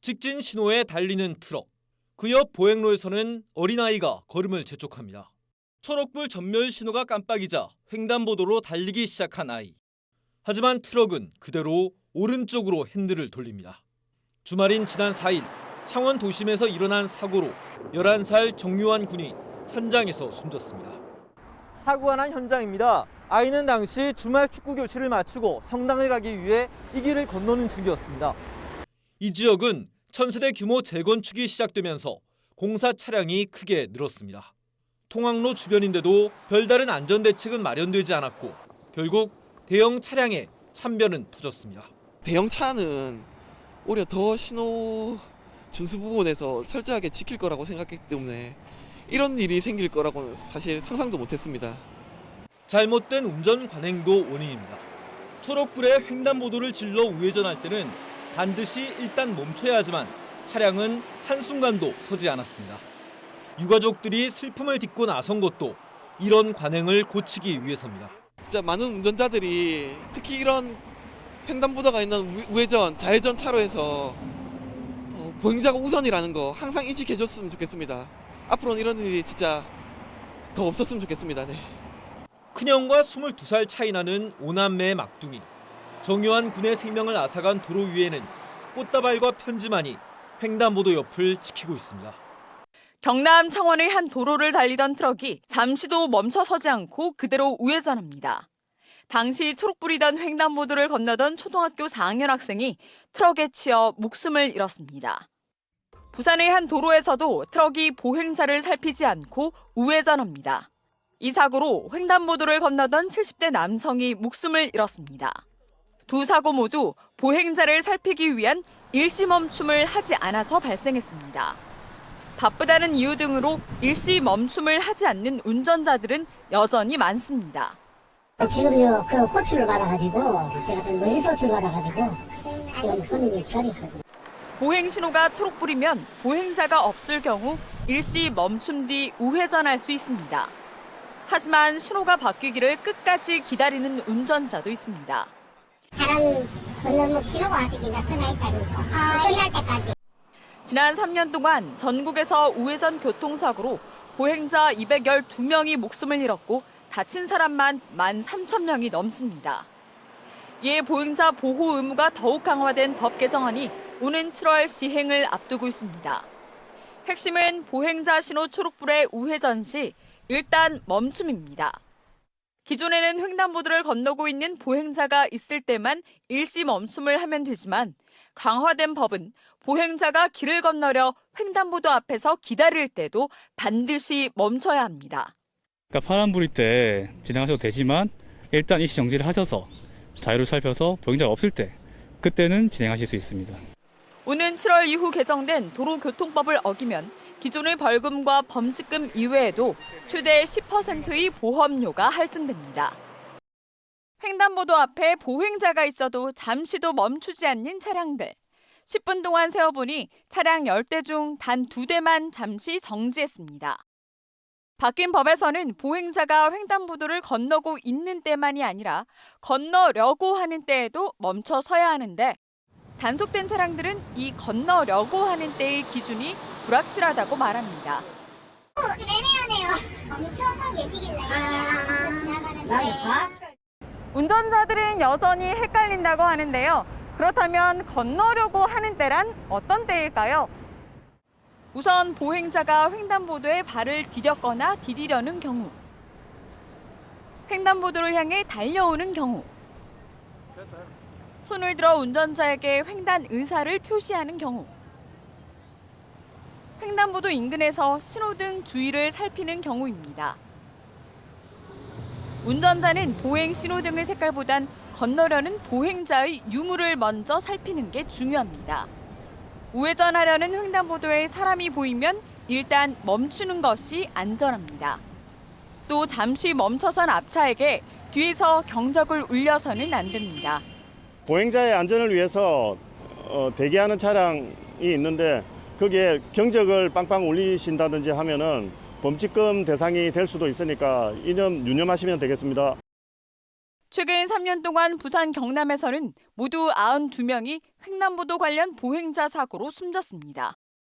직진 신호에 달리는 트럭. 그 옆 보행로에서는 어린아이가 걸음을 재촉합니다. 초록불 전멸 신호가 깜빡이자 횡단보도로 달리기 시작한 아이. 하지만 트럭은 그대로 오른쪽으로 핸들을 돌립니다. 주말인 지난 4일 창원 도심에서 일어난 사고로 11살 정유환 군이 현장에서 숨졌습니다. 사고가 난 현장입니다. 아이는 당시 주말 축구 교실을 마치고 성당을 가기 위해 이 길을 건너는 중이었습니다. 이 지역은 천세대 규모 재건축이 시작되면서 공사 차량이 크게 늘었습니다. 통학로 주변인데도 별다른 안전대책은 마련되지 않았고 결국 대형 차량의 참변은 터졌습니다. 대형 차는 오히려 더 신호 준수 부분에서 철저하게 지킬 거라고 생각했기 때문에 이런 일이 생길 거라고는 사실 상상도 못했습니다. 잘못된 운전 관행도 원인입니다. 초록불에 횡단보도를 질러 우회전할 때는 반드시 일단 멈춰야 하지만 차량은 한순간도 서지 않았습니다. 유가족들이 슬픔을 딛고 나선 것도 이런 관행을 고치기 위해서입니다. 진짜 많은 운전자들이 특히 이런 횡단보도가 있는 우회전, 좌회전 차로에서 보행자가 우선이라는 거 항상 인식해줬으면 좋겠습니다. 앞으로는 이런 일이 진짜 더 없었으면 좋겠습니다. 네. 큰형과 22살 차이 나는 5남매의 막둥이. 정유환 군의 생명을 앗아간 도로 위에는 꽃다발과 편지만이 횡단보도 옆을 지키고 있습니다. 경남 창원의 한 도로를 달리던 트럭이 잠시도 멈춰서지 않고 그대로 우회전합니다. 당시 초록불이던 횡단보도를 건너던 초등학교 4학년 학생이 트럭에 치여 목숨을 잃었습니다. 부산의 한 도로에서도 트럭이 보행자를 살피지 않고 우회전합니다. 이 사고로 횡단보도를 건너던 70대 남성이 목숨을 잃었습니다. 두 사고 모두 보행자를 살피기 위한 일시 멈춤을 하지 않아서 발생했습니다. 바쁘다는 이유 등으로 일시 멈춤을 하지 않는 운전자들은 여전히 많습니다. 지금요, 그 호출을 받아가지고 제가 좀 멀리서 호출을 받아가지고 지금 손님이 기다리고 있어요. 보행 신호가 초록불이면 보행자가 없을 경우 일시 멈춤 뒤 우회전할 수 있습니다. 하지만 신호가 바뀌기를 끝까지 기다리는 운전자도 있습니다. 사람 건너면 신호가 와서 그냥 서나 있다니까. 끝날 때까지. 지난 3년 동안 전국에서 우회전 교통사고로 보행자 212명이 목숨을 잃었고 다친 사람만 13,000명이 넘습니다. 이에 보행자 보호 의무가 더욱 강화된 법 개정안이 오는 7월 시행을 앞두고 있습니다. 핵심은 보행자 신호 초록불의 우회전 시 일단 멈춤입니다. 기존에는 횡단보도를 건너고 있는 보행자가 있을 때만 일시 멈춤을 하면 되지만 강화된 법은 보행자가 길을 건너려 횡단보도 앞에서 기다릴 때도 반드시 멈춰야 합니다. 그러니까 파란불일 때 진행하셔도 되지만 일단 일시 정지를 하셔서 자유를 살펴서 보행자가 없을 때 그때는 진행하실 수 있습니다. 오는 7월 이후 개정된 도로교통법을 어기면 기존의 벌금과 범칙금 이외에도 최대 10%의 보험료가 할증됩니다. 횡단보도 앞에 보행자가 있어도 잠시도 멈추지 않는 차량들. 10분 동안 세어보니 차량 10대 중 단 2대만 잠시 정지했습니다. 바뀐 법에서는 보행자가 횡단보도를 건너고 있는 때만이 아니라 건너려고 하는 때에도 멈춰 서야 하는데 단속된 차량들은 이 건너려고 하는 때의 기준이 불확실하다고 말합니다. 애매하네요. 멈춰서 계시길래 지나가는데. 운전자들은 여전히 헷갈린다고 하는데요. 그렇다면 건너려고 하는 때란 어떤 때일까요? 우선 보행자가 횡단보도에 발을 디뎠거나 디디려는 경우, 횡단보도를 향해 달려오는 경우, 손을 들어 운전자에게 횡단 의사를 표시하는 경우, 횡단보도 인근에서 신호등 주의를 살피는 경우입니다. 운전자는 보행 신호등의 색깔보단 건너려는 보행자의 유무를 먼저 살피는 게 중요합니다. 우회전하려는 횡단보도에 사람이 보이면 일단 멈추는 것이 안전합니다. 또 잠시 멈춰선 앞차에게 뒤에서 경적을 울려서는 안 됩니다. 보행자의 안전을 위해서 대기하는 차량이 있는데 거기에 경적을 빵빵 울리신다든지 하면은 범칙금 대상이 될 수도 있으니까 이 점 유념하시면 되겠습니다. 최근 3년 동안 부산 경남에서는 모두 92명이 횡단보도 관련 보행자 사고로 숨졌습니다.